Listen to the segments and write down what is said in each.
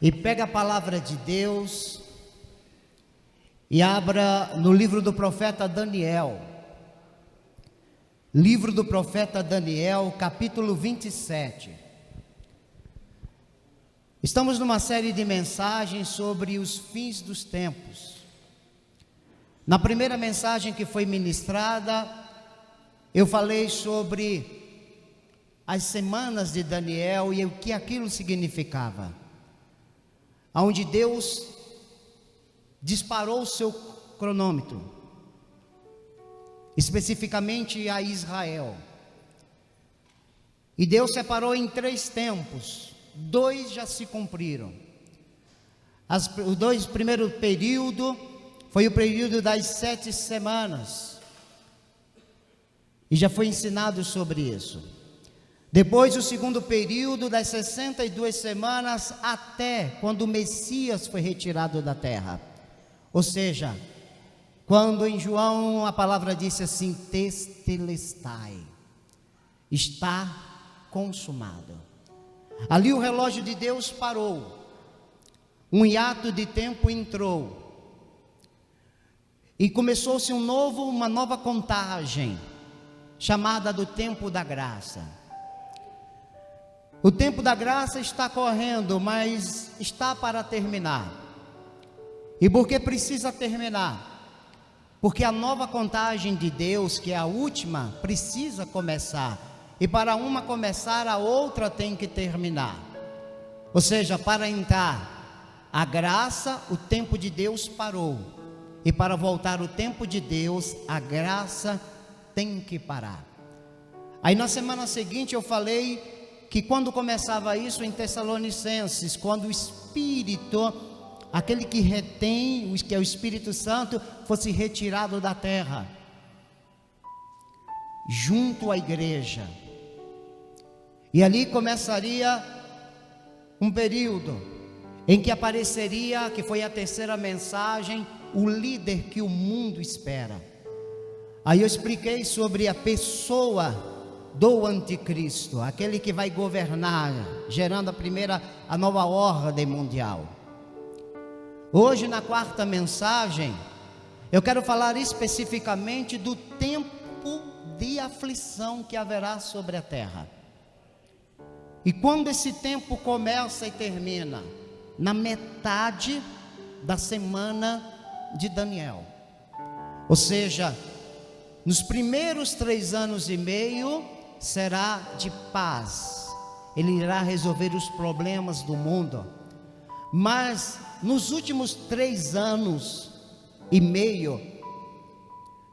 e pega a palavra de Deus e abra no livro do profeta Daniel. Livro do profeta Daniel, capítulo 27. Estamos numa série de mensagens sobre os fins dos tempos. Na primeira mensagem que foi ministrada, eu falei sobre as semanas de Daniel e o que aquilo significava. Onde Deus disparou o seu cronômetro, especificamente a Israel. E Deus separou em 3 tempos, 2 já se cumpriram. Os 2 primeiros períodos foi o período das 7 semanas, e já foi ensinado sobre isso. Depois o segundo período das 62 semanas, até quando o Messias foi retirado da terra. Ou seja, quando em João a palavra disse assim: Tetelestai, está consumado. Ali o relógio de Deus parou, um hiato de tempo entrou, e começou-se uma nova contagem, chamada do tempo da graça. O tempo da graça está correndo, mas está para terminar. E por que precisa terminar? Porque a nova contagem de Deus, que é a última, precisa começar. E para uma começar, a outra tem que terminar. Ou seja, para entrar a graça, o tempo de Deus parou. E para voltar o tempo de Deus, a graça tem que parar. Aí na semana seguinte eu falei que quando começava isso em Tessalonicenses, quando o Espírito, aquele que retém, que é o Espírito Santo, fosse retirado da terra, junto à igreja, e ali começaria um período em que apareceria, que foi a terceira mensagem, o líder que o mundo espera. Aí eu expliquei sobre a pessoa do anticristo, aquele que vai governar, gerando a nova ordem mundial. Hoje, na quarta mensagem, eu quero falar especificamente do tempo de aflição que haverá sobre a terra. E quando esse tempo começa e termina? Na metade da semana de Daniel. Ou seja, nos primeiros 3 anos e meio será de paz. Ele irá resolver os problemas do mundo. Mas nos últimos 3 anos e meio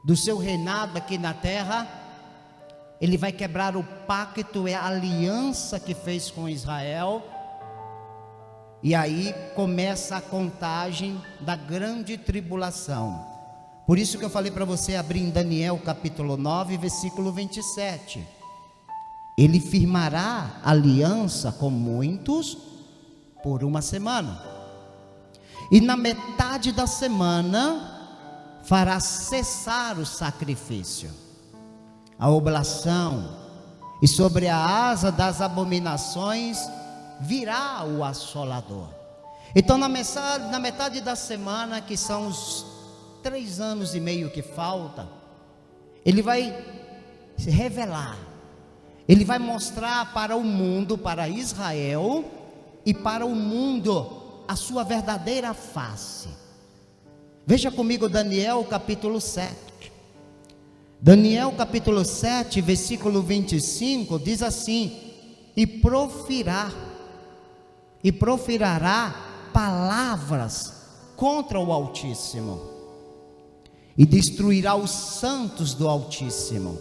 do seu reinado aqui na terra, ele vai quebrar o pacto e a aliança que fez com Israel. E aí começa a contagem da grande tribulação. Por isso que eu falei para você abrir em Daniel capítulo 9, versículo 27. Ele firmará aliança com muitos por 1 semana. E na metade da semana fará cessar o sacrifício, a oblação, e sobre a asa das abominações virá o assolador. Então na metade da semana, que são os 3 anos e meio que falta, ele vai se revelar, ele vai mostrar para o mundo, para Israel e para o mundo, a sua verdadeira face. Veja comigo Daniel capítulo 7. Daniel capítulo 7, versículo 25, diz assim: e profirará palavras contra o Altíssimo, e destruirá os santos do Altíssimo.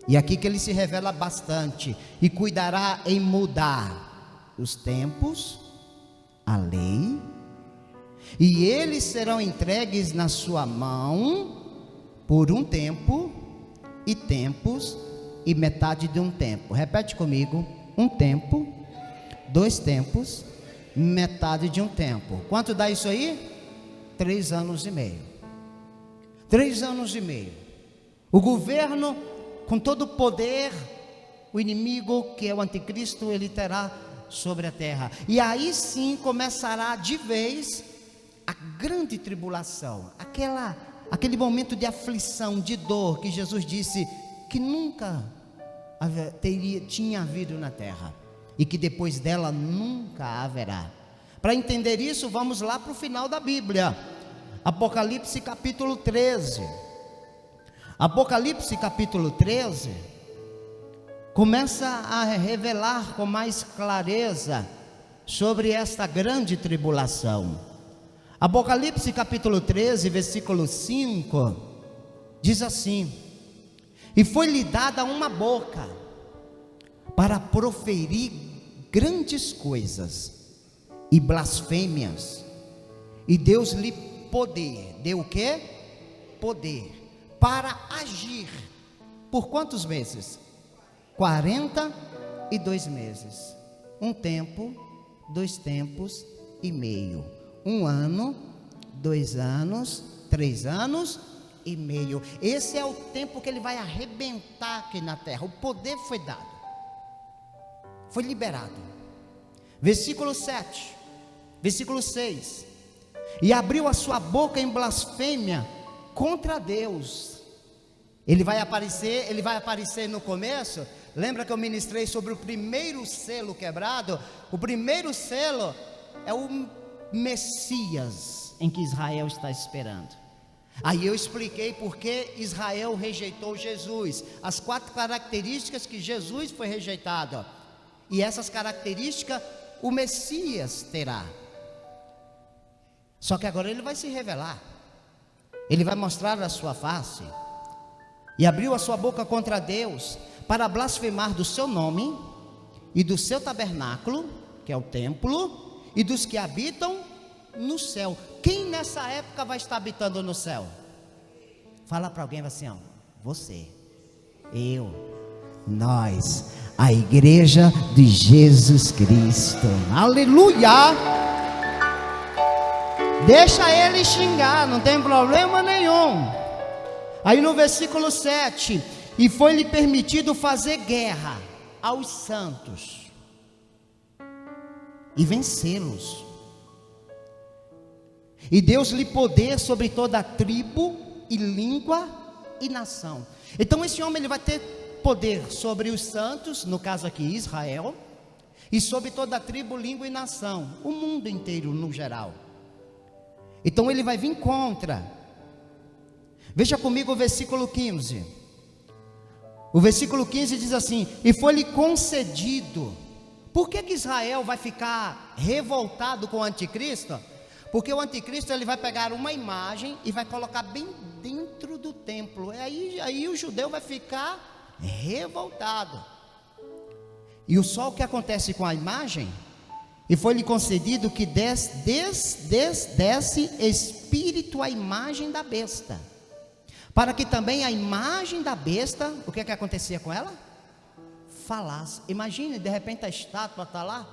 E aqui que ele se revela bastante. E cuidará em mudar os tempos, a lei, e eles serão entregues na sua mão por um tempo, e tempos, e metade de um tempo. Repete comigo: um tempo, 2 tempos, metade de um tempo. Quanto dá isso aí? 3 anos e meio. 3 anos e meio. O governo, com todo o poder, o inimigo, que é o anticristo, ele terá sobre a terra. E aí sim começará de vez a grande tribulação, aquele momento de aflição, de dor, que Jesus disse que nunca tinha havido na terra, e que depois dela nunca haverá. Para entender isso, vamos lá para o final da Bíblia, Apocalipse capítulo 13. Apocalipse capítulo 13 começa a revelar com mais clareza sobre esta grande tribulação. Apocalipse capítulo 13, versículo 5, diz assim: e foi-lhe dada uma boca para proferir grandes coisas e blasfêmias, e Deus-lhe poder, deu o quê? Poder, para agir, por quantos meses? 42 meses, um tempo, 2 tempos e meio, 1 ano, 2 anos, 3 anos e meio. Esse é o tempo que ele vai arrebentar aqui na terra. O poder foi dado, foi liberado. Versículo 7, versículo 6: e abriu a sua boca em blasfêmia contra Deus. Ele vai aparecer no começo. Lembra que eu ministrei sobre o primeiro selo quebrado? O primeiro selo é o Messias em que Israel está esperando. Aí eu expliquei por que Israel rejeitou Jesus, as 4 características que Jesus foi rejeitado, e essas características o Messias terá. Só que agora ele vai se revelar, ele vai mostrar a sua face. E abriu a sua boca contra Deus, para blasfemar do seu nome e do seu tabernáculo, que é o templo, e dos que habitam no céu. Quem nessa época vai estar habitando no céu? Fala para alguém assim, ó: você, eu, nós, a igreja de Jesus Cristo. Aleluia! Deixa ele xingar, não tem problema nenhum. Aí no versículo 7: e foi-lhe permitido fazer guerra aos santos e vencê-los, e Deus-lhe poder sobre toda a tribo e língua e nação. Então esse homem ele vai ter poder sobre os santos, no caso aqui Israel, e sobre toda a tribo, língua e nação, o mundo inteiro no geral. Então ele vai vir contra. Veja comigo o versículo 15. O versículo 15 diz assim: e foi-lhe concedido. Por que Israel vai ficar revoltado com o anticristo? Porque o anticristo ele vai pegar uma imagem e vai colocar bem dentro do templo. Aí o judeu vai ficar revoltado. E só o que acontece com a imagem? E foi-lhe concedido que desse espírito à imagem da besta, para que também a imagem da besta, o que acontecia com ela? Falasse. Imagine, de repente a estátua está lá.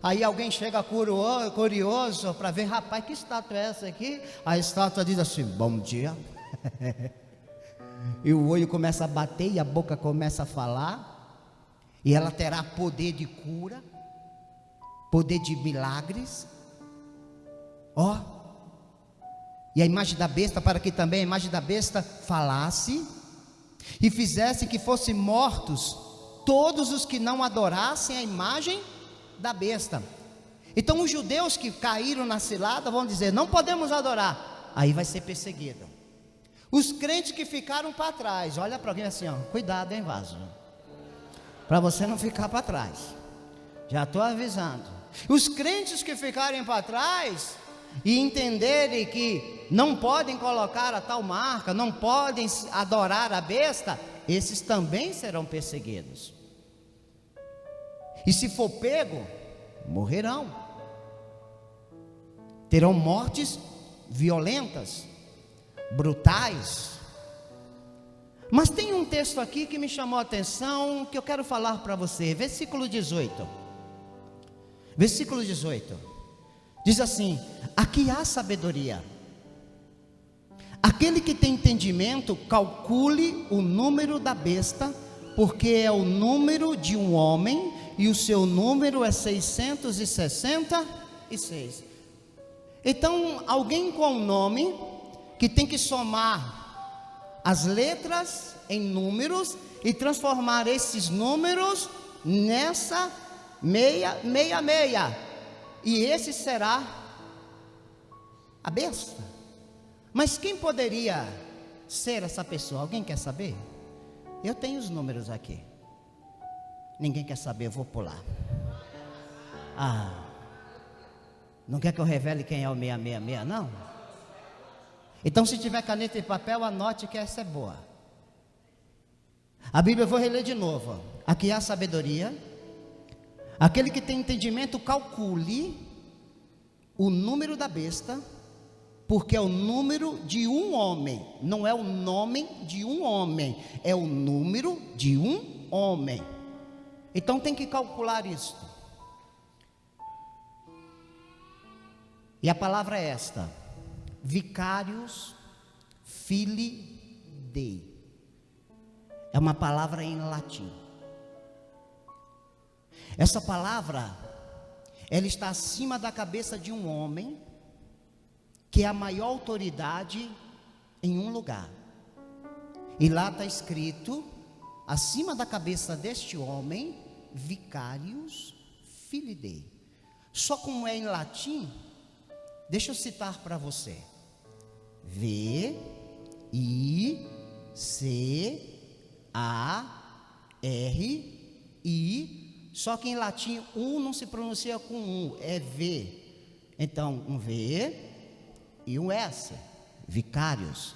Aí alguém chega curioso para ver: rapaz, que estátua é essa aqui? A estátua diz assim: bom dia. E o olho começa a bater e a boca começa a falar. E ela terá poder de cura, poder de milagres. E a imagem da besta, para que também a imagem da besta falasse e fizesse que fossem mortos todos os que não adorassem a imagem da besta. Então os judeus que caíram na cilada vão dizer: não podemos adorar. Aí vai ser perseguido. Os crentes que ficaram para trás, olha para alguém assim, ó: cuidado, hein, vaso, para você não ficar para trás. Já estou avisando. Os crentes que ficarem para trás e entenderem que não podem colocar a tal marca, não podem adorar a besta, esses também serão perseguidos. E se for pego, morrerão. Terão mortes violentas, brutais. Mas tem um texto aqui que me chamou a atenção, que eu quero falar para você. Versículo 18. Versículo 18 diz assim: aqui há sabedoria. Aquele que tem entendimento, calcule o número da besta, porque é o número de um homem, e o seu número é 666. Então, alguém com um nome que tem que somar as letras em números e transformar esses números nessa 666. E esse será a besta. Mas quem poderia ser essa pessoa? Alguém quer saber? Eu tenho os números aqui. Ninguém quer saber, eu vou pular. Não quer que eu revele quem é o 666, não? Então, se tiver caneta e papel, anote que essa é boa. A Bíblia eu vou reler de novo. Aqui há sabedoria. Aquele que tem entendimento, calcule o número da besta, porque é o número de um homem. Não é o nome de um homem, é o número de um homem. Então tem que calcular isso. E a palavra é esta: Vicarius Filii Dei. É uma palavra em latim. Essa palavra, ela está acima da cabeça de um homem, que é a maior autoridade em um lugar. E lá está escrito, acima da cabeça deste homem, Vicarius Filii Dei. Só como é em latim, deixa eu citar para você. V-I-C-A-R-I. Só que em latim, não se pronuncia com é V. Então, um V e um S. Vicários.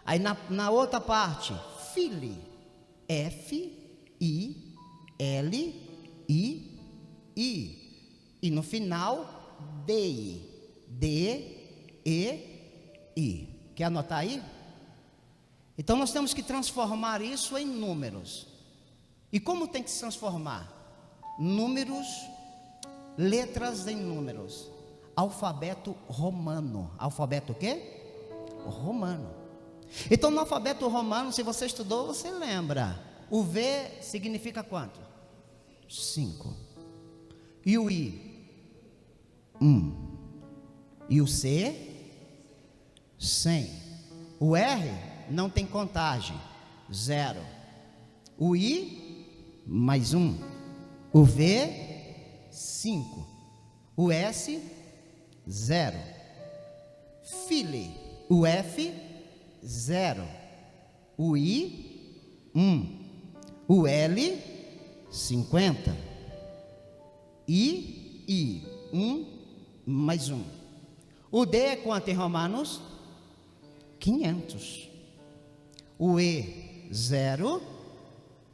Aí na outra parte, Filii. F-I-L-I-I. E no final, Dei. D-E-I. Quer anotar aí? Então nós temos que transformar isso em números. E como tem que se transformar? Números, letras em números. Alfabeto romano. Alfabeto o quê? Romano. Então no alfabeto romano, se você estudou, você lembra. O V significa quanto? 5. E o I? 1. E o C? 100. O R não tem contagem. 0. O I? Mais 1. O V? 5. O S? 0. Filii. O F? 0. O I? 1. O L? 50. I? 1 mais 1. O D é quanto em Romanos? 500. O E? 0.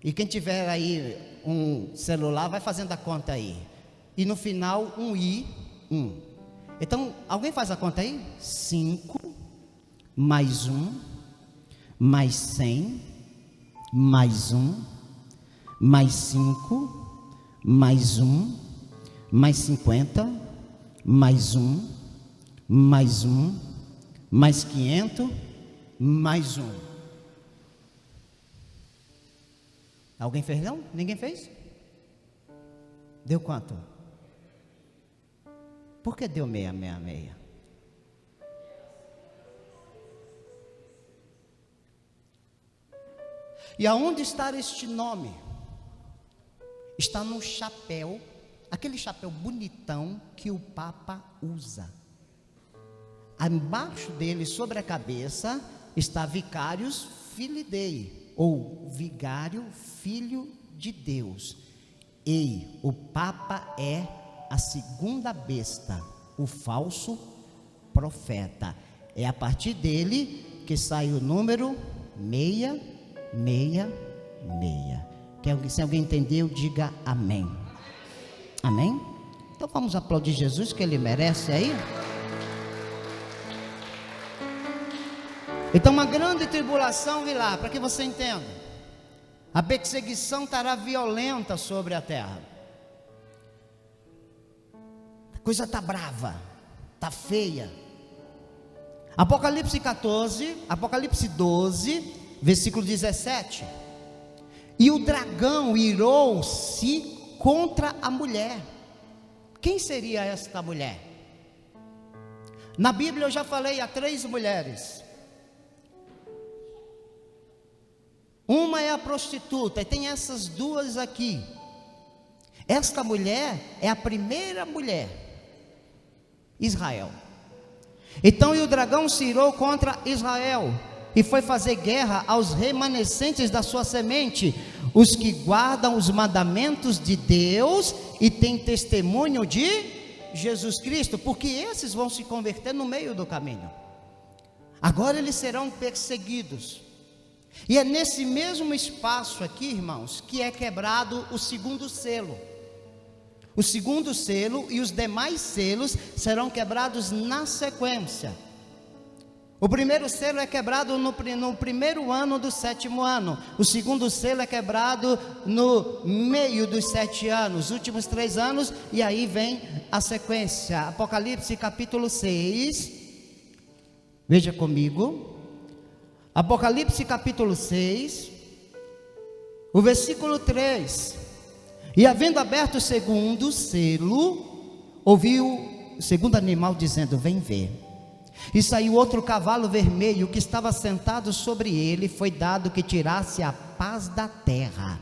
E quem tiver aí um celular, vai fazendo a conta aí. E no final, um I, 1. Então, alguém faz a conta aí? 5, mais 1, mais 100, mais 1, mais 5, mais 1, mais 50, mais 1, mais 1, mais 500, mais 1. Alguém fez não? Ninguém fez? Deu quanto? Por que deu 666? E aonde está este nome? Está no chapéu, aquele chapéu bonitão que o Papa usa. Embaixo dele, sobre a cabeça, está Vicarius Filii Dei, ou Vigário Filho de Deus. E o Papa é a segunda besta, o falso profeta. É a partir dele que sai o número 666. Se alguém entendeu, diga amém. Amém? Então vamos aplaudir Jesus, que ele merece aí. Então uma grande tribulação virá, para que você entenda. A perseguição estará violenta sobre a terra. A coisa está brava, está feia. Apocalipse 12, versículo 17. E o dragão irou-se contra a mulher. Quem seria esta mulher? Na Bíblia eu já falei a 3 mulheres. Uma é a prostituta, e tem essas 2 aqui. Esta mulher é a primeira mulher, Israel. Então, e o dragão se irou contra Israel, e foi fazer guerra aos remanescentes da sua semente, os que guardam os mandamentos de Deus e têm testemunho de Jesus Cristo, porque esses vão se converter no meio do caminho. Agora eles serão perseguidos. E é nesse mesmo espaço aqui, irmãos, que é quebrado o segundo selo. O segundo selo e os demais selos serão quebrados na sequência. O primeiro selo é quebrado no primeiro ano do 7º ano. O segundo selo é quebrado no meio dos 7 anos, os últimos 3 anos, e aí vem a sequência. Apocalipse capítulo 6, veja comigo. Apocalipse capítulo 6, o versículo 3. E havendo aberto o segundo selo, ouviu o segundo animal dizendo: vem ver. E saiu outro cavalo vermelho, que estava sentado sobre ele. Foi dado que tirasse a paz da terra,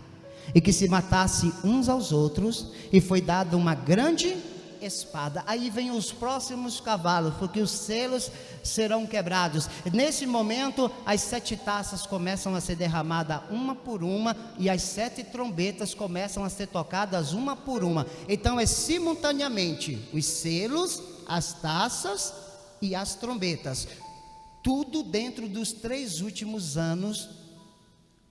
e que se matasse uns aos outros, e foi dado uma grande espada. Aí vem os próximos cavalos, porque os selos serão quebrados. Nesse momento, as 7 taças começam a ser derramadas uma por uma, e as 7 trombetas começam a ser tocadas uma por uma. Então é simultaneamente os selos, as taças e as trombetas, tudo dentro dos 3 últimos anos,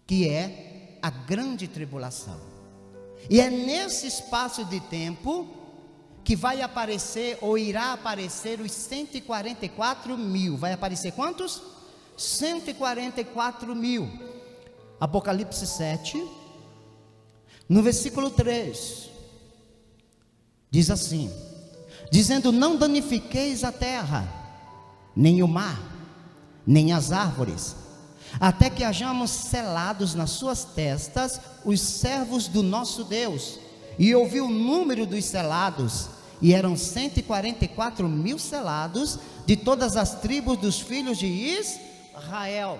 que é a grande tribulação. E é nesse espaço de tempo que vai aparecer, ou irá aparecer, os 144 mil. Vai aparecer quantos? 144 mil. Apocalipse 7, no versículo 3, diz assim: dizendo: não danifiqueis a terra, nem o mar, nem as árvores, até que hajamos selados nas suas testas os servos do nosso Deus. E ouvi o número dos selados, e eram 144 mil selados, de todas as tribos dos filhos de Israel.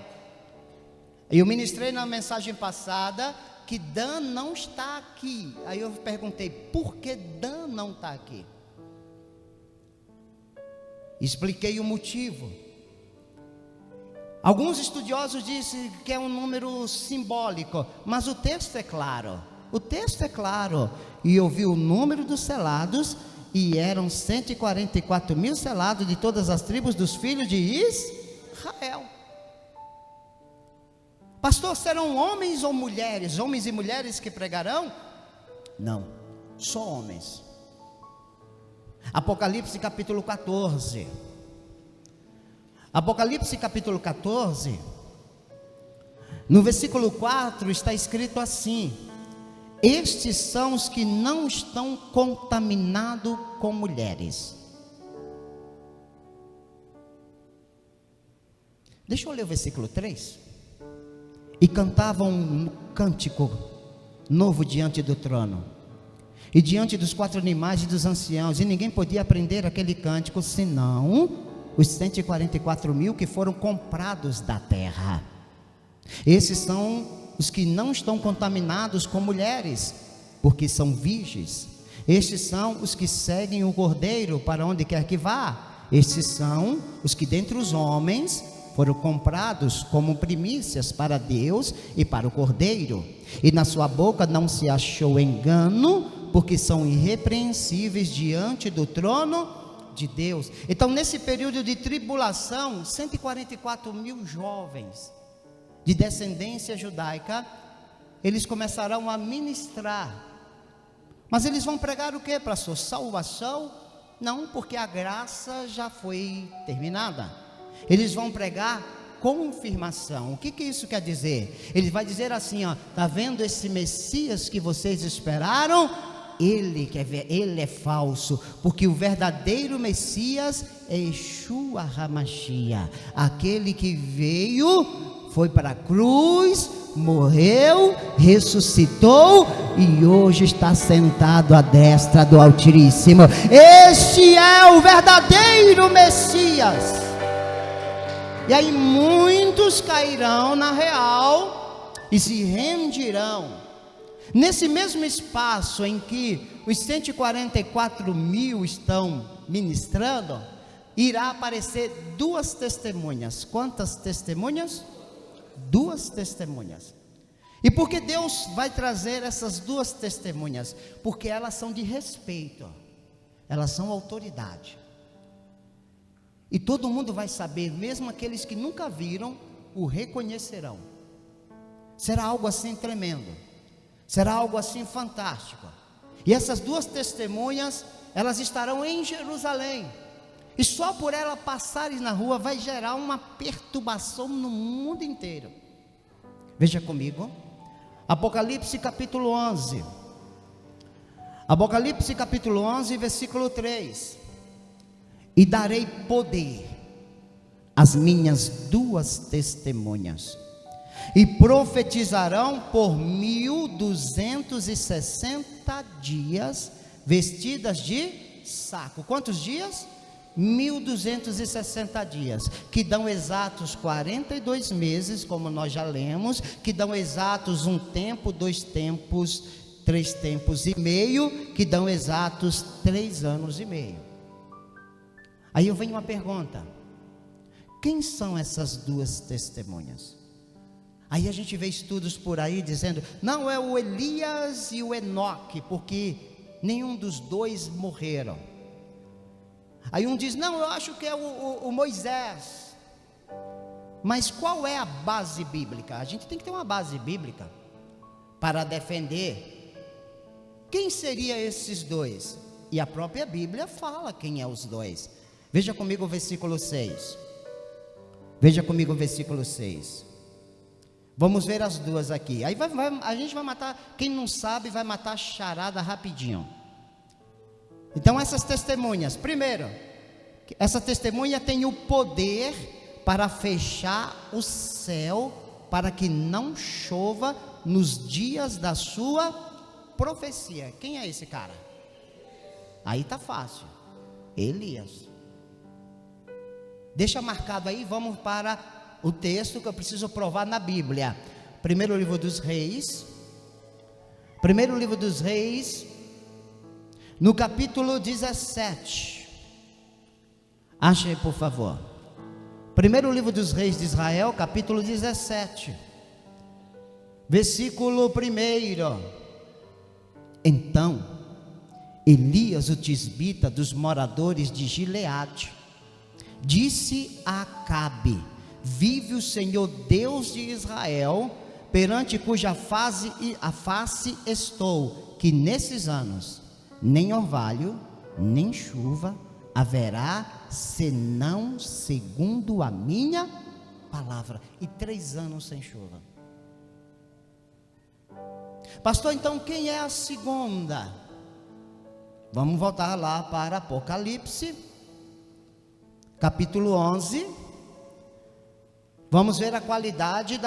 Eu ministrei na mensagem passada que Dan não está aqui. Aí eu perguntei: por que Dan não está aqui? Expliquei o motivo. Alguns estudiosos dizem que é um número simbólico, mas o texto é claro. O texto é claro. E ouvi o número dos selados, e eram 144 mil selados, de todas as tribos dos filhos de Israel. Pastor, serão homens ou mulheres? Homens e mulheres que pregarão? Não, só homens. Apocalipse capítulo 14. Apocalipse capítulo 14, no versículo 4 está escrito assim: estes são os que não estão contaminados com mulheres. Deixa eu ler o versículo 3. E cantavam um cântico novo diante do trono, e diante dos 4 animais e dos anciãos, e ninguém podia aprender aquele cântico, senão os 144 mil que foram comprados da terra. Esses são os que não estão contaminados com mulheres, porque são virgens. Estes são os que seguem o Cordeiro para onde quer que vá. Estes são os que dentre os homens foram comprados como primícias para Deus e para o Cordeiro. E na sua boca não se achou engano, porque são irrepreensíveis diante do trono de Deus. Então, nesse período de tribulação, 144 mil jovens de descendência judaica, eles começarão a ministrar. Mas eles vão pregar o que, pastor? Salvação? Não, porque a graça já foi terminada. Eles vão pregar confirmação. O que isso quer dizer? Ele vai dizer assim, ó: tá vendo esse Messias que vocês esperaram? Ele é falso, porque o verdadeiro Messias é Yeshua HaMashiach, aquele que veio, foi para a cruz, morreu, ressuscitou e hoje está sentado à destra do Altíssimo. Este é o verdadeiro Messias. E aí muitos cairão na real e se rendirão. Nesse mesmo espaço em que os 144 mil estão ministrando, irá aparecer duas testemunhas. Quantas testemunhas? Duas testemunhas. E por que Deus vai trazer essas duas testemunhas? Porque elas são de respeito, elas são autoridade. E todo mundo vai saber, mesmo aqueles que nunca viram, o reconhecerão. Será algo assim tremendo, será algo assim fantástico. E essas duas testemunhas, elas estarão em Jerusalém. E só por ela passarem na rua vai gerar uma perturbação no mundo inteiro. Veja comigo, Apocalipse capítulo 11. Apocalipse capítulo 11, versículo 3. E darei poder às minhas duas testemunhas, e profetizarão por 1260 dias, vestidas de saco. Quantos dias? 1260 dias, que dão exatos 42 meses, como nós já lemos, que dão exatos um tempo, 2 tempos, 3 tempos e meio, que dão exatos 3 anos e meio. Aí eu venho uma pergunta: quem são essas duas testemunhas? Aí a gente vê estudos por aí dizendo, não, é o Elias e o Enoque, porque nenhum dos dois morreram. Aí um diz, não, eu acho que é o Moisés. Mas qual é a base bíblica? A gente tem que ter uma base bíblica para defender quem seriam esses dois. E a própria Bíblia fala quem é os dois. Veja comigo o versículo 6. Veja comigo o versículo 6. Vamos ver as duas aqui. Aí a gente vai matar, quem não sabe vai matar a charada rapidinho. Então essas testemunhas, primeiro, essa testemunha tem o poder para fechar o céu, para que não chova nos dias da sua profecia. Quem é esse cara? Aí tá fácil, Elias. Deixa marcado aí, vamos para o texto que eu preciso provar na Bíblia. Primeiro livro dos Reis. Primeiro livro dos Reis, no capítulo 17. Ache, por favor. Primeiro livro dos Reis de Israel, capítulo 17. Versículo 1. Então, Elias, o tisbita dos moradores de Gileade, disse a Acabe: vive o Senhor Deus de Israel, perante cuja face estou, que nesses anos nem orvalho, nem chuva haverá, senão segundo a minha palavra. E 3 anos sem chuva. Pastor, então quem é a segunda? Vamos voltar lá para Apocalipse, capítulo 11. Vamos ver a qualidade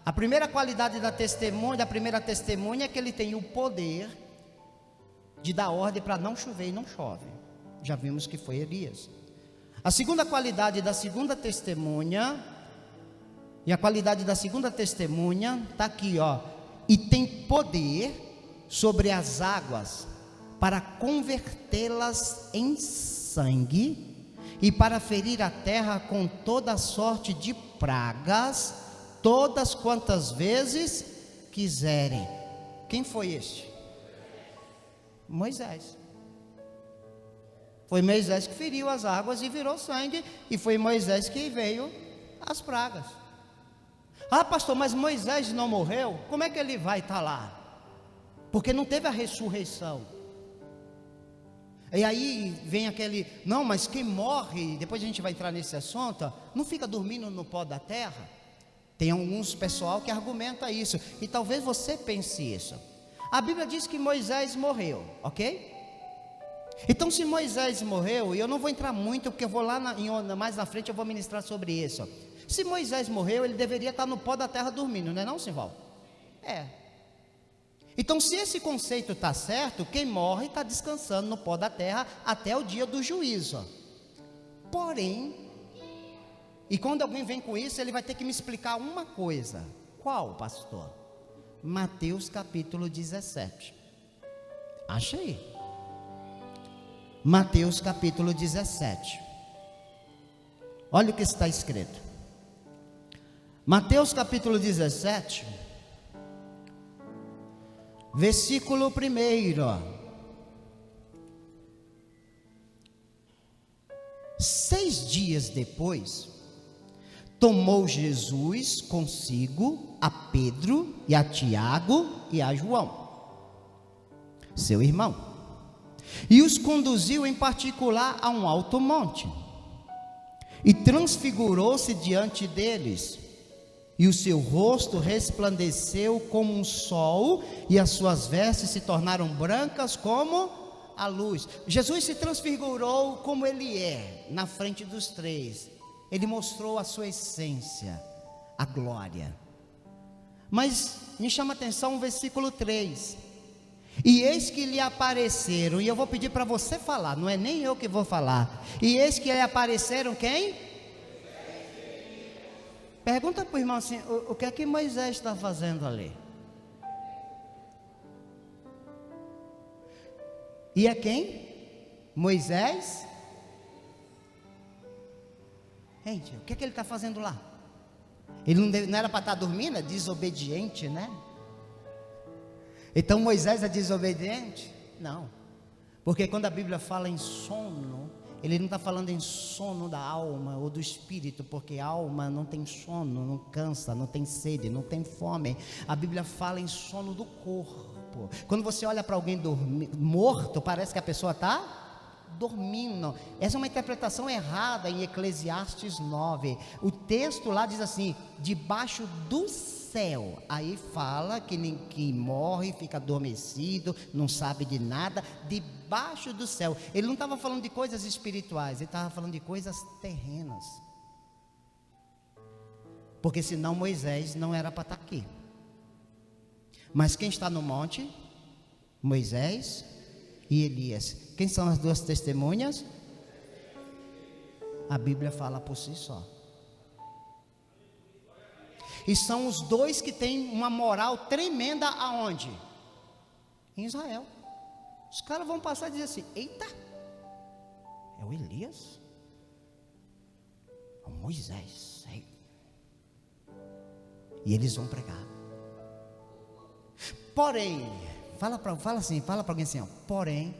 a primeira qualidade da primeira testemunha é que ele tem o poder de dar ordem para não chover e não chove. Já vimos que foi Elias. A segunda qualidade da segunda testemunha, e a qualidade da segunda testemunha está aqui, ó. E tem poder sobre as águas para convertê-las em sangue, e para ferir a terra com toda sorte de pragas, todas quantas vezes quiserem. Quem foi este? Moisés. Foi Moisés que feriu as águas e virou sangue, e foi Moisés que veio as pragas. Ah, pastor, mas Moisés não morreu? Como é que ele vai estar lá? Porque não teve a ressurreição. E aí vem aquele, não, mas quem morre, depois a gente vai entrar nesse assunto, não fica dormindo no pó da terra? Tem alguns pessoal que argumenta isso, e talvez você pense isso. A Bíblia diz que Moisés morreu, ok? Então se Moisés morreu, e eu não vou entrar muito, porque eu vou lá mais na frente eu vou ministrar sobre isso. Se Moisés morreu, ele deveria estar no pó da terra dormindo, não é não, Simval? É. Então, se esse conceito está certo, quem morre está descansando no pó da terra até o dia do juízo. Porém, e quando alguém vem com isso, ele vai ter que me explicar uma coisa. Qual, pastor? Mateus capítulo 17. Acha aí. Mateus capítulo 17. Olha o que está escrito. Mateus capítulo 17, versículo 1. 6 dias depois, tomou Jesus consigo a Pedro e a Tiago e a João, seu irmão, e os conduziu em particular a um alto monte, e transfigurou-se diante deles, e o seu rosto resplandeceu como um sol, e as suas vestes se tornaram brancas como a luz. Jesus se transfigurou como ele é, na frente dos três. Ele mostrou a sua essência, a glória. Mas me chama a atenção o versículo 3. E eis que lhe apareceram, e eu vou pedir para você falar, não é nem eu que vou falar. E eis que lhe apareceram quem? Pergunta para o irmão assim, o que é que Moisés está fazendo ali? E é quem? Moisés? Gente, o que é que ele está fazendo lá? Ele não era para estar dormindo, é desobediente, né? Então Moisés é desobediente? Não, porque quando a Bíblia fala em sono, ele não está falando em sono da alma ou do espírito, porque a alma não tem sono, não cansa, não tem sede, não tem fome. A Bíblia fala em sono do corpo. Quando você olha para alguém morto, parece que a pessoa está dormindo. Essa é uma interpretação errada em Eclesiastes 9. O texto lá diz assim: debaixo do céu. Aí fala que ninguém morre, fica adormecido, não sabe de nada. Debaixo do céu. Ele não estava falando de coisas espirituais, ele estava falando de coisas terrenas. Porque senão Moisés não era para estar aqui. Mas quem está no monte? Moisés e Elias. Quem são as duas testemunhas? A Bíblia fala por si só. E são os dois que têm uma moral tremenda aonde? Em Israel. Os caras vão passar e dizer assim: eita, é o Elias? É o Moisés. É. E eles vão pregar. Porém, fala para alguém assim, ó, porém,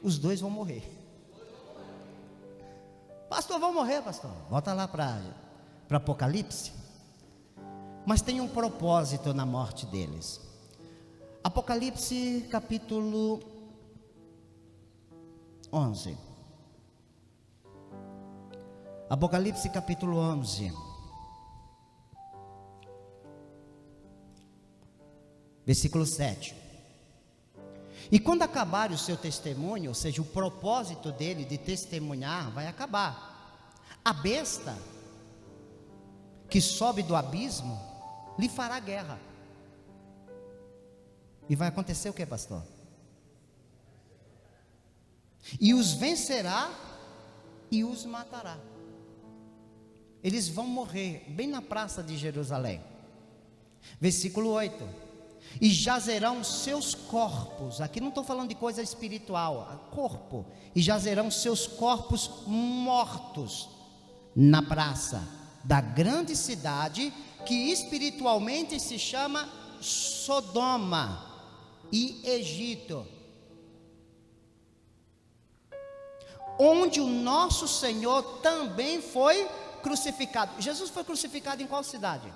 os dois vão morrer. Pastor, vão morrer, pastor. Volta lá para Apocalipse. Mas tem um propósito na morte deles. Apocalipse capítulo 11. Apocalipse capítulo 11. Versículo 7. E quando acabar o seu testemunho, ou seja, o propósito dele de testemunhar vai acabar. A besta que sobe do abismo lhe fará guerra. E vai acontecer o que, pastor? E os vencerá e os matará. Eles vão morrer bem na praça de Jerusalém. Versículo 8. E jazerão seus corpos. Aqui não estou falando de coisa espiritual, corpo. E jazerão seus corpos mortos na praça da grande cidade, que espiritualmente se chama Sodoma e Egito, onde o nosso Senhor também foi crucificado. Jesus foi crucificado em qual cidade?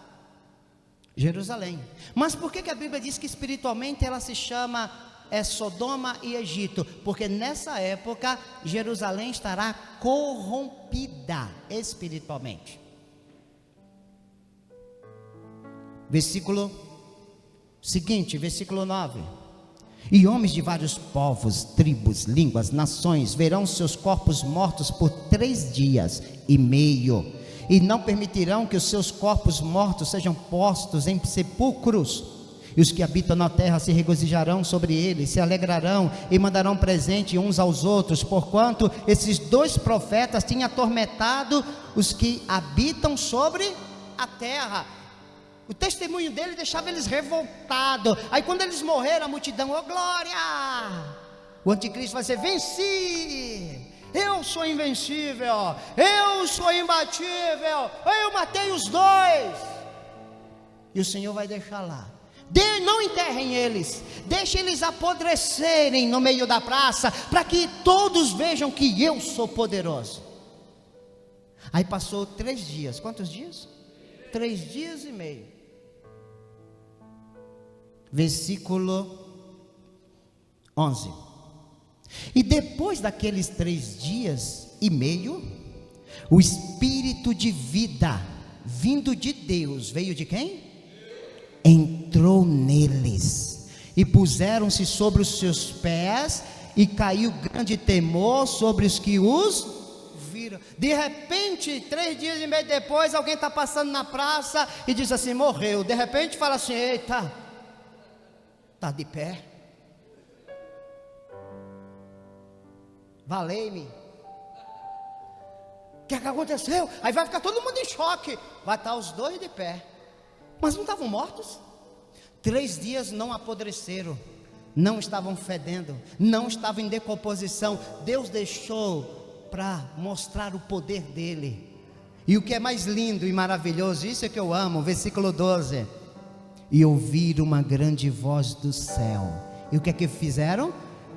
Jerusalém. Mas por que a Bíblia diz que espiritualmente ela se chama Sodoma e Egito? Porque nessa época Jerusalém estará corrompida espiritualmente. Versículo seguinte, versículo 9. E homens de vários povos, tribos, línguas, nações verão seus corpos mortos por 3 dias e meio, e não permitirão que os seus corpos mortos sejam postos em sepulcros. E os que habitam na terra se regozijarão sobre eles, se alegrarão e mandarão presente uns aos outros, porquanto esses dois profetas tinham atormentado os que habitam sobre a terra. O testemunho dele deixava eles revoltados. Aí quando eles morreram, a multidão, oh glória! O anticristo vai dizer: venci! Eu sou invencível, eu sou imbatível, eu matei os dois. E o Senhor vai deixar lá. Não enterrem eles, deixe eles apodrecerem no meio da praça, para que todos vejam que eu sou poderoso. Aí passou 3 dias, quantos dias? 3 dias e meio. Versículo 11. E depois daqueles 3 dias e meio, o Espírito de vida, vindo de Deus, veio de quem? Entrou neles, e puseram-se sobre os seus pés, e caiu grande temor sobre os que os viram. De repente, 3 dias e meio depois, alguém está passando na praça e diz assim: morreu. De repente fala assim: eita, está de pé, valei-me, o que aconteceu? Aí vai ficar todo mundo em choque, vai estar os dois de pé, mas não estavam mortos? 3 dias não apodreceram, não estavam fedendo, não estavam em decomposição. Deus deixou para mostrar o poder dele. E o que é mais lindo e maravilhoso, isso é que eu amo, versículo 12: e ouviram uma grande voz do céu. E o que é que fizeram?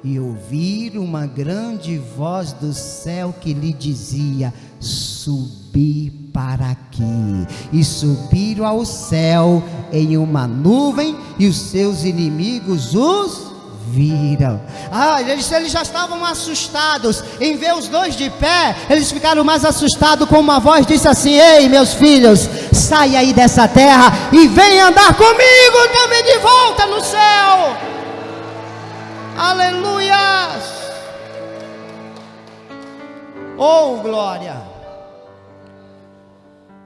E ouviram uma grande voz do céu que lhe dizia: subi para aqui. E subiram ao céu em uma nuvem, e os seus inimigos os viram. Eles já estavam assustados em ver os dois de pé. Eles ficaram mais assustados, com uma voz disse assim: ei, meus filhos, sai aí dessa terra e vem andar comigo também de volta no céu. Aleluias! Oh glória!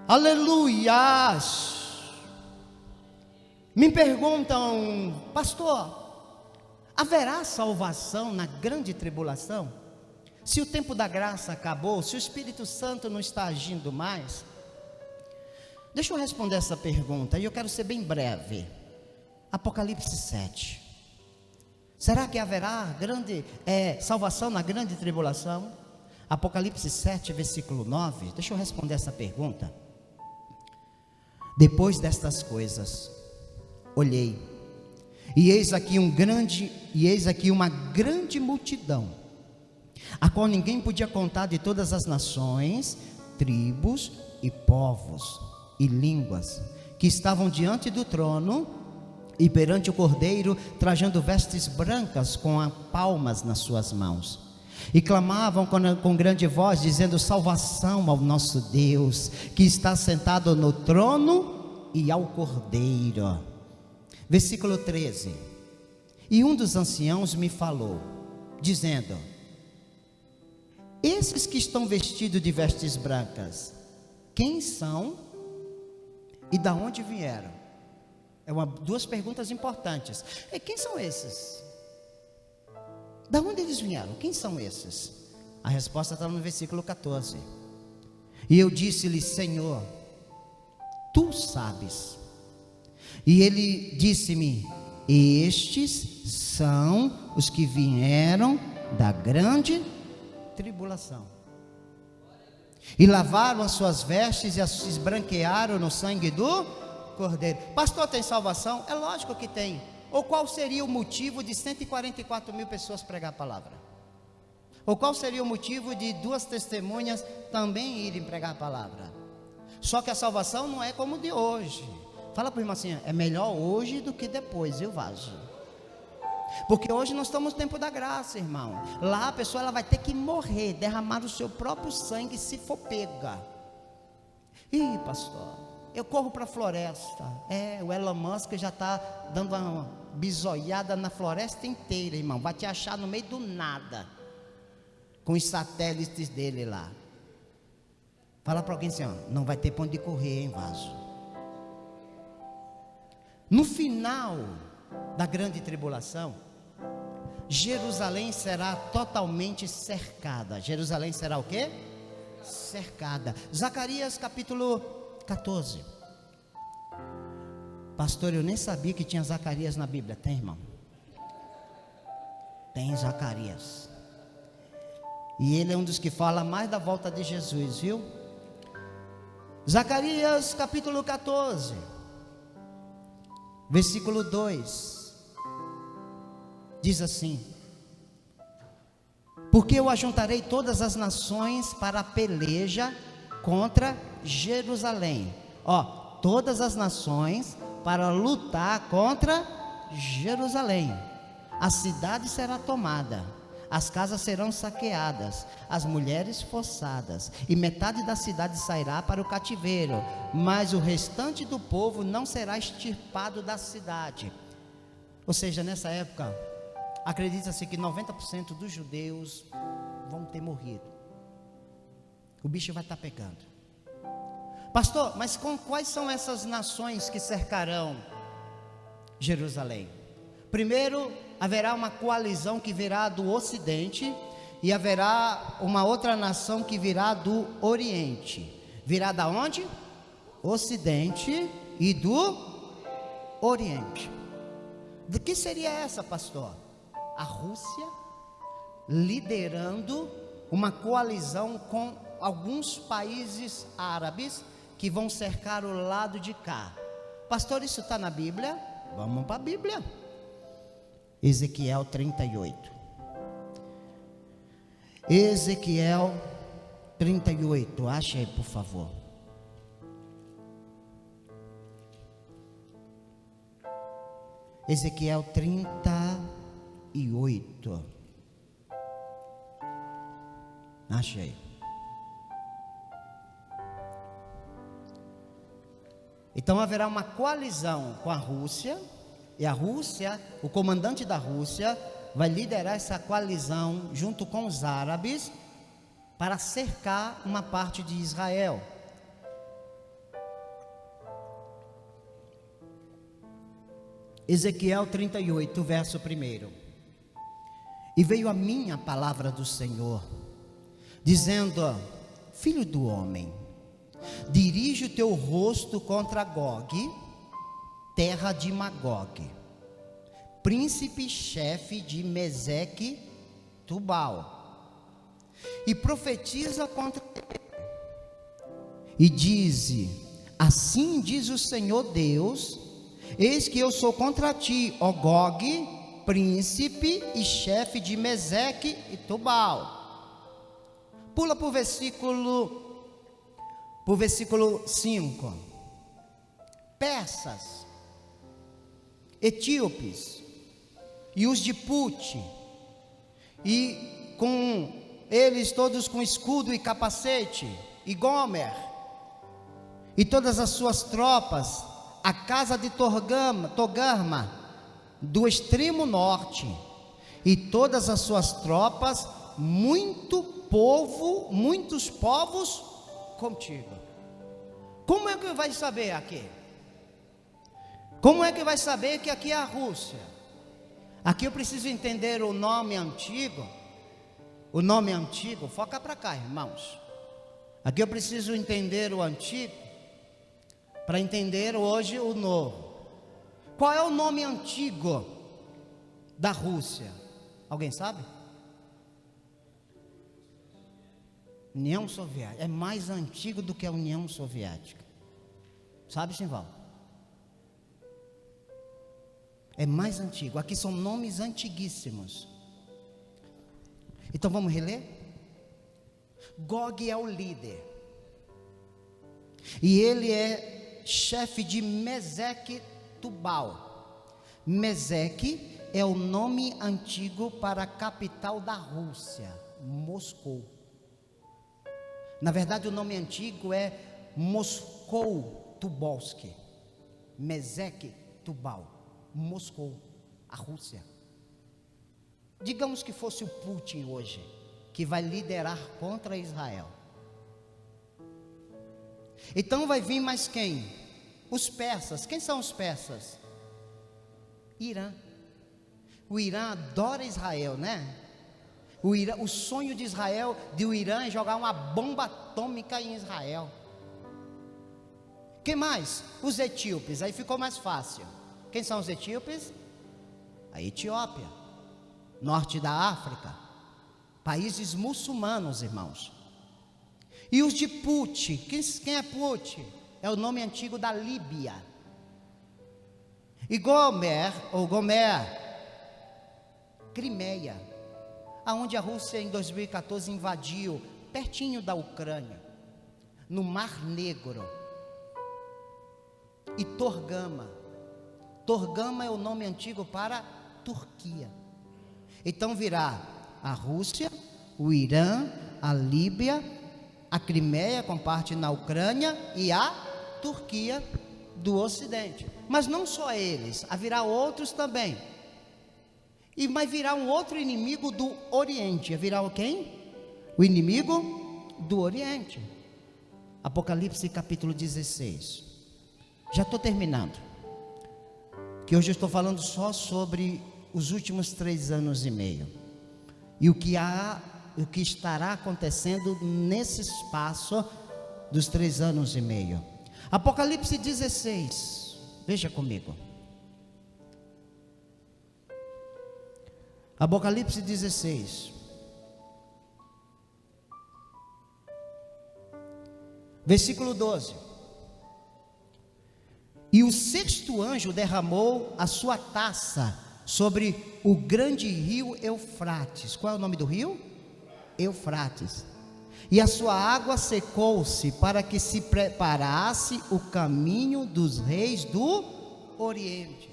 Aleluias! Me perguntam: pastor, haverá salvação na grande tribulação? Se o tempo da graça acabou, se o Espírito Santo não está agindo mais? Deixa eu responder essa pergunta, e eu quero ser bem breve. Apocalipse 7. Será que haverá salvação na grande tribulação? Apocalipse 7, versículo 9. Deixa eu responder essa pergunta. Depois destas coisas, olhei, e eis aqui uma grande multidão, a qual ninguém podia contar, de todas as nações, tribos e povos e línguas, que estavam diante do trono e perante o Cordeiro, trajando vestes brancas, com palmas nas suas mãos, e clamavam com grande voz, dizendo: salvação ao nosso Deus, que está sentado no trono, e ao Cordeiro. Versículo 13: e um dos anciãos me falou, dizendo: esses que estão vestidos de vestes brancas, quem são e da onde vieram? Duas perguntas importantes. Quem são esses? Da onde eles vieram? Quem são esses? A resposta está no versículo 14. E eu disse-lhe: Senhor, tu sabes. E ele disse-me: estes são os que vieram da grande tribulação, e lavaram as suas vestes e as esbranquearam no sangue do Cordeiro. Pastor, tem salvação? É lógico que tem. Ou qual seria o motivo de 144 mil pessoas pregar a palavra? Ou qual seria o motivo de 2 testemunhas também irem pregar a palavra? Só que a salvação não é como de hoje. Fala para o irmão assim: é melhor hoje do que depois, viu, vaso? Porque hoje nós estamos no tempo da graça, irmão. Lá a pessoa ela vai ter que morrer, derramar o seu próprio sangue se for pega. Ih, pastor, eu corro para a floresta. O Elon Musk já está dando uma bisoiada na floresta inteira, irmão. Vai te achar no meio do nada, com os satélites dele lá. Fala para alguém assim, ó, não vai ter ponto de correr, hein, vaso. No final da grande tribulação, Jerusalém será totalmente cercada. Jerusalém será o quê? Cercada. Zacarias capítulo 14. Pastor, eu nem sabia que tinha Zacarias na Bíblia. Tem, irmão? Tem Zacarias. E ele é um dos que fala mais da volta de Jesus, viu? Zacarias capítulo 14, versículo 2, diz assim: porque eu ajuntarei todas as nações para a peleja contra Jerusalém. Ó, todas as nações para lutar contra Jerusalém. A cidade será tomada, as casas serão saqueadas, as mulheres forçadas, e metade da cidade sairá para o cativeiro, mas o restante do povo não será extirpado da cidade. Ou seja, nessa época, acredita-se que 90% dos judeus vão ter morrido. O bicho vai estar pegando. Pastor, mas quais são essas nações que cercarão Jerusalém? Primeiro, haverá uma coalizão que virá do Ocidente, e haverá uma outra nação que virá do Oriente. Virá da onde? Ocidente e do Oriente. De que seria essa, pastor? A Rússia liderando uma coalizão com alguns países árabes que vão cercar o lado de cá. Pastor, isso está na Bíblia? Vamos para a Bíblia. Ezequiel 38. Ezequiel 38, ache aí, por favor. Ezequiel 38. Achei. Então haverá uma coalizão com a Rússia, e a Rússia, o comandante da Rússia, vai liderar essa coalizão junto com os árabes para cercar uma parte de Israel. Ezequiel 38, verso 1. E veio a mim a palavra do Senhor, dizendo: filho do homem, dirige o teu rosto contra Gog, terra de Magogue, príncipe-chefe de Meseque, Tubal, e profetiza contra ele, e dize: assim diz o Senhor Deus, eis que eu sou contra ti, ó Gog, príncipe e chefe de Meseque e Tubal. Pula para o versículo 5. Persas, etíopes e os de Pute, e com eles todos com escudo e capacete, e Gomer e todas as suas tropas, a casa de Togarma do extremo norte, e todas as suas tropas, muitos povos contigo. Como é que vai saber aqui? Como é que vai saber que aqui é a Rússia? Aqui eu preciso entender o nome antigo. O nome antigo, foca para cá, irmãos. Aqui eu preciso entender o antigo para entender hoje o novo. Qual é o nome antigo da Rússia? Alguém sabe? União Soviética. É mais antigo do que a União Soviética. Sabe, Simval? É mais antigo. Aqui são nomes antiguíssimos. Então vamos reler? Gog é o líder, e ele é chefe de Meseque, Tubal. Meseque é o nome antigo para a capital da Rússia, Moscou. Na verdade, o nome antigo é Moscou Tubolsk. Meseque, Tubal, Moscou, a Rússia. Digamos que fosse o Putin hoje, que vai liderar contra Israel. Então vai vir mais quem? Os persas. Quem são os persas? Irã. O Irã adora Israel, né? O sonho de Israel, de o Irã, é jogar uma bomba atômica em Israel. Quem mais? Os etíopes. Aí ficou mais fácil. Quem são os etíopes? A Etiópia, norte da África, países muçulmanos, irmãos. E os de Put. Quem é Put? É o nome antigo da Líbia. E Gomer, Crimeia, aonde a Rússia em 2014 invadiu, pertinho da Ucrânia, no Mar Negro. E Torgama é o nome antigo para Turquia. Então virá a Rússia, o Irã, a Líbia, a Crimeia com parte na Ucrânia e a Turquia do Ocidente. Mas não só eles, haverá outros também. E vai virar um outro inimigo do Oriente. Virá o quem? O inimigo do Oriente. Apocalipse capítulo 16. Já estou terminando. Que hoje eu estou falando só sobre os últimos 3 anos e meio. E o que estará acontecendo nesse espaço dos 3 anos e meio. Apocalipse 16. Veja comigo. Apocalipse 16. Versículo 12. E o 6º anjo derramou a sua taça sobre o grande rio Eufrates. Qual é o nome do rio? Eufrates. E a sua água secou-se para que se preparasse o caminho dos reis do Oriente.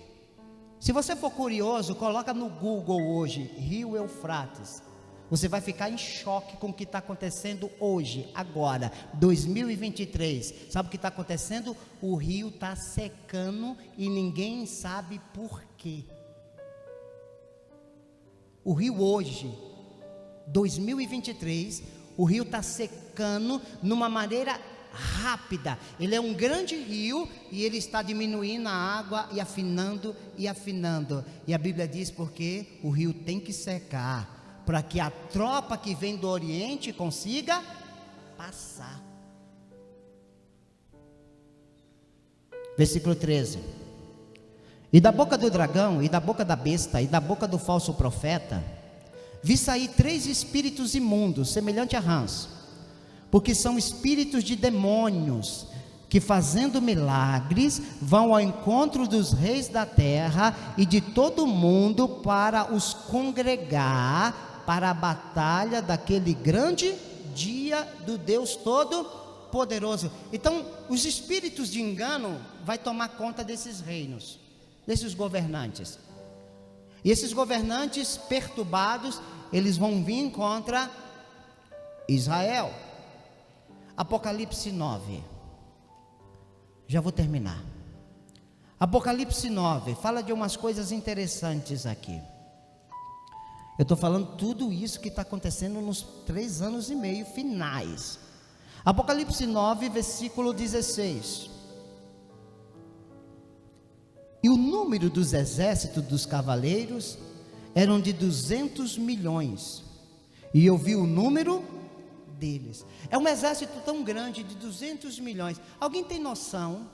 Se você for curioso, coloca no Google hoje, rio Eufrates. Você vai ficar em choque com o que está acontecendo hoje, agora, 2023. Sabe o que está acontecendo? O rio está secando e ninguém sabe por quê. O rio hoje, 2023, o rio está secando numa maneira rápida. Ele é um grande rio e ele está diminuindo a água e afinando e afinando. E a Bíblia diz porque o rio tem que secar para que a tropa que vem do Oriente consiga passar. Versículo 13. E da boca do dragão, e da boca da besta, e da boca do falso profeta, vi sair 3 espíritos imundos, semelhante a rãs, porque são espíritos de demônios, que fazendo milagres, vão ao encontro dos reis da terra e de todo o mundo para os congregar para a batalha daquele grande dia do Deus Todo-Poderoso. Então, os espíritos de engano vai tomar conta desses reinos, desses governantes. E esses governantes perturbados, eles vão vir contra Israel. Apocalipse 9. Já vou terminar. Apocalipse 9 fala de umas coisas interessantes aqui. Eu estou falando tudo isso que está acontecendo nos 3 anos e meio finais. Apocalipse 9, versículo 16. E o número dos exércitos dos cavaleiros eram de 200 milhões. E eu vi o número deles. É um exército tão grande, de 200 milhões. Alguém tem noção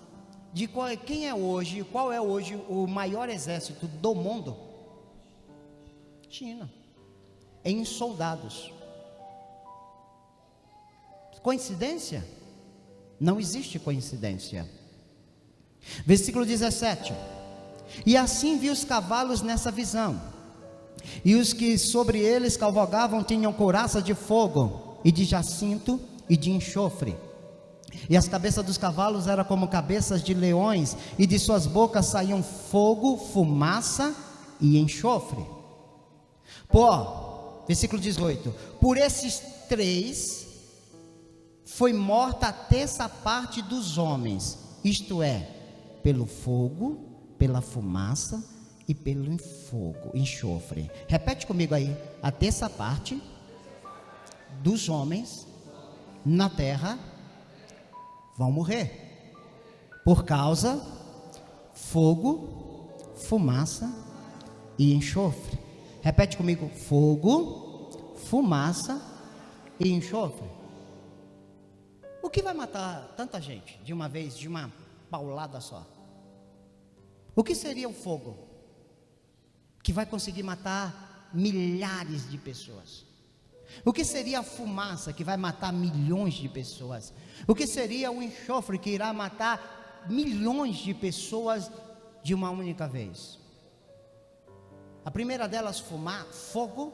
de qual é hoje o maior exército do mundo? China, em soldados. Coincidência? Não existe coincidência. Versículo 17. E assim vi os cavalos nessa visão, e os que sobre eles cavalgavam tinham couraça de fogo, e de jacinto, e de enxofre. E as cabeças dos cavalos eram como cabeças de leões, e de suas bocas saíam fogo, fumaça e enxofre. Versículo 18. Por esses 3 foi morta a 1/3 parte dos homens, isto é, pelo fogo, pela fumaça e pelo enxofre. Repete comigo aí. A 1/3 parte dos homens na terra vão morrer. Por causa, fogo, fumaça e enxofre. Repete comigo: fogo, fumaça e enxofre. O que vai matar tanta gente de uma vez, de uma paulada só? O que seria o fogo que vai conseguir matar milhares de pessoas? O que seria a fumaça que vai matar milhões de pessoas? O que seria o enxofre que irá matar milhões de pessoas de uma única vez? A primeira delas, fogo,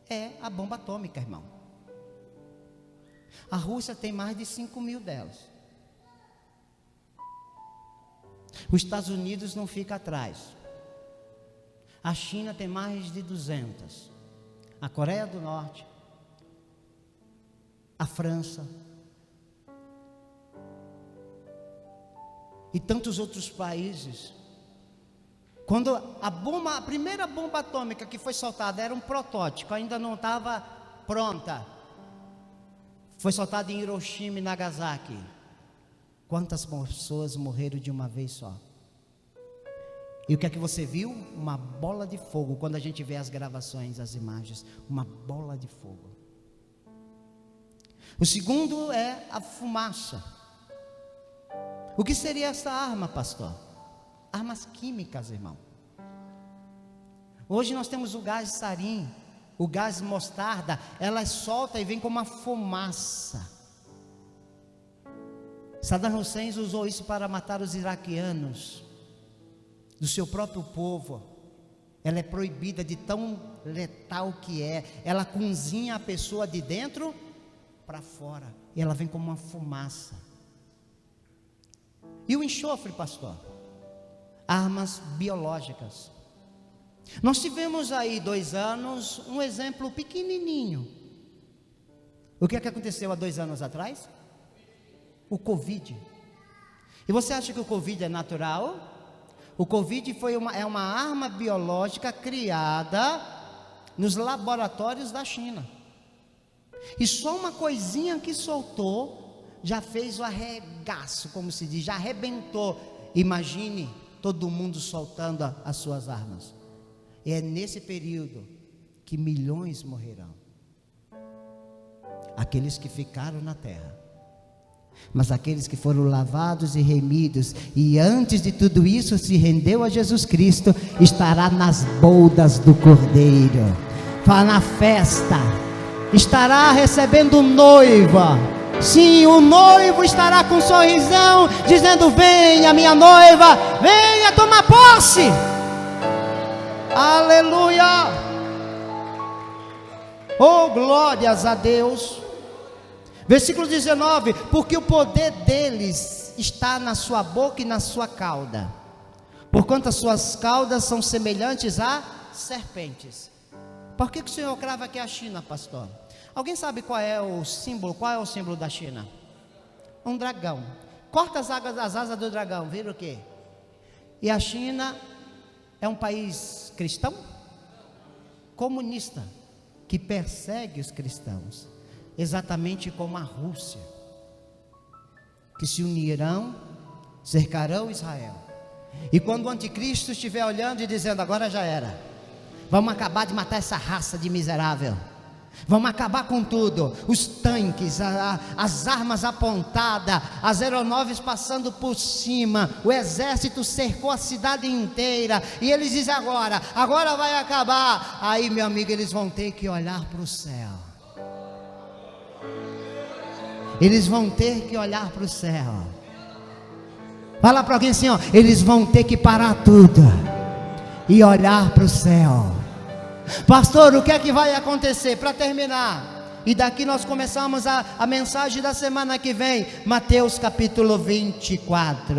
é a bomba atômica, irmão. A Rússia tem mais de 5.000 delas. Os Estados Unidos não fica atrás. A China tem mais de 200. A Coreia do Norte, a França e tantos outros países. Quando a primeira bomba atômica que foi soltada era um protótipo, ainda não estava pronta. Foi soltada em Hiroshima e Nagasaki. Quantas pessoas morreram de uma vez só? E o que é que você viu? Uma bola de fogo. Quando a gente vê as gravações, as imagens, uma bola de fogo. O segundo é a fumaça. O que seria essa arma, pastor? Armas químicas, irmão. Hoje nós temos o gás sarin, o gás mostarda. Ela solta e vem com uma fumaça. Saddam Hussein usou isso para matar os iraquianos do seu próprio povo. Ela é proibida de tão letal que é. Ela cozinha a pessoa de dentro para fora. E ela vem como uma fumaça. E o enxofre, pastor? Armas biológicas. Nós tivemos aí 2 anos um exemplo pequenininho. O que é que aconteceu há 2 anos atrás? O Covid. E você acha que o Covid é natural? O Covid é uma arma biológica criada nos laboratórios da China. E só uma coisinha que soltou já fez o arregaço, como se diz, já arrebentou. Imagine todo mundo soltando as suas armas. E é nesse período que milhões morrerão. Aqueles que ficaram na terra. Mas aqueles que foram lavados e remidos, e antes de tudo isso se rendeu a Jesus Cristo, estará nas bodas do Cordeiro, na festa, estará recebendo noiva. Sim, o noivo estará com um sorrisão, dizendo: venha minha noiva, venha tomar posse. Aleluia. Oh, glórias a Deus. Versículo 19: porque o poder deles está na sua boca e na sua cauda, porquanto as suas caudas são semelhantes a serpentes. Por que o Senhor crava aqui a China, pastor? Alguém sabe qual é o símbolo? Qual é o símbolo da China? Um dragão. Corta as asas do dragão, vira o quê? E a China é um país cristão? Comunista, que persegue os cristãos. Exatamente como a Rússia, que se unirão, cercarão Israel. E quando o anticristo estiver olhando e dizendo: agora já era, vamos acabar de matar essa raça de miserável, vamos acabar com tudo, os tanques, as armas apontadas, as aeronaves passando por cima, o exército cercou a cidade inteira, e eles dizem: agora vai acabar. Aí, meu amigo, eles vão ter que olhar para o céu. Eles vão ter que olhar para o céu. Fala para alguém assim, ó: eles vão ter que parar tudo e olhar para o céu. Pastor, o que é que vai acontecer? Para terminar, e daqui nós começamos a mensagem da semana que vem, Mateus capítulo 24.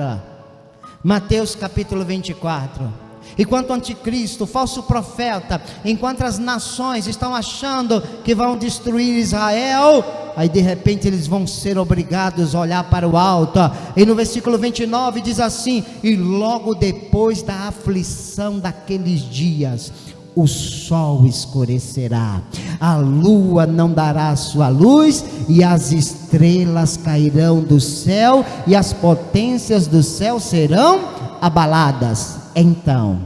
Mateus capítulo 24. Enquanto o anticristo, o falso profeta, enquanto as nações estão achando que vão destruir Israel, aí de repente eles vão ser obrigados a olhar para o alto. E no versículo 29 diz assim: e logo depois da aflição daqueles dias, o sol escurecerá, a lua não dará sua luz, e as estrelas cairão do céu, e as potências do céu serão abaladas. Então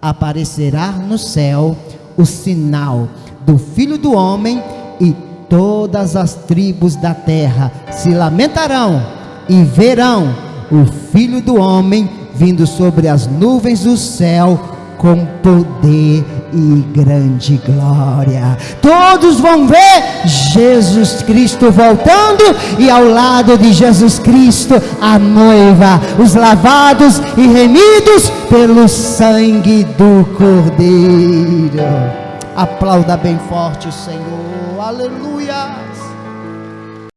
aparecerá no céu o sinal do Filho do Homem, e todas as tribos da terra se lamentarão e verão o Filho do Homem vindo sobre as nuvens do céu com poder e grande glória. Todos vão ver Jesus Cristo voltando, e ao lado de Jesus Cristo a noiva, os lavados e remidos pelo sangue do Cordeiro. Aplauda bem forte o Senhor. Aleluia.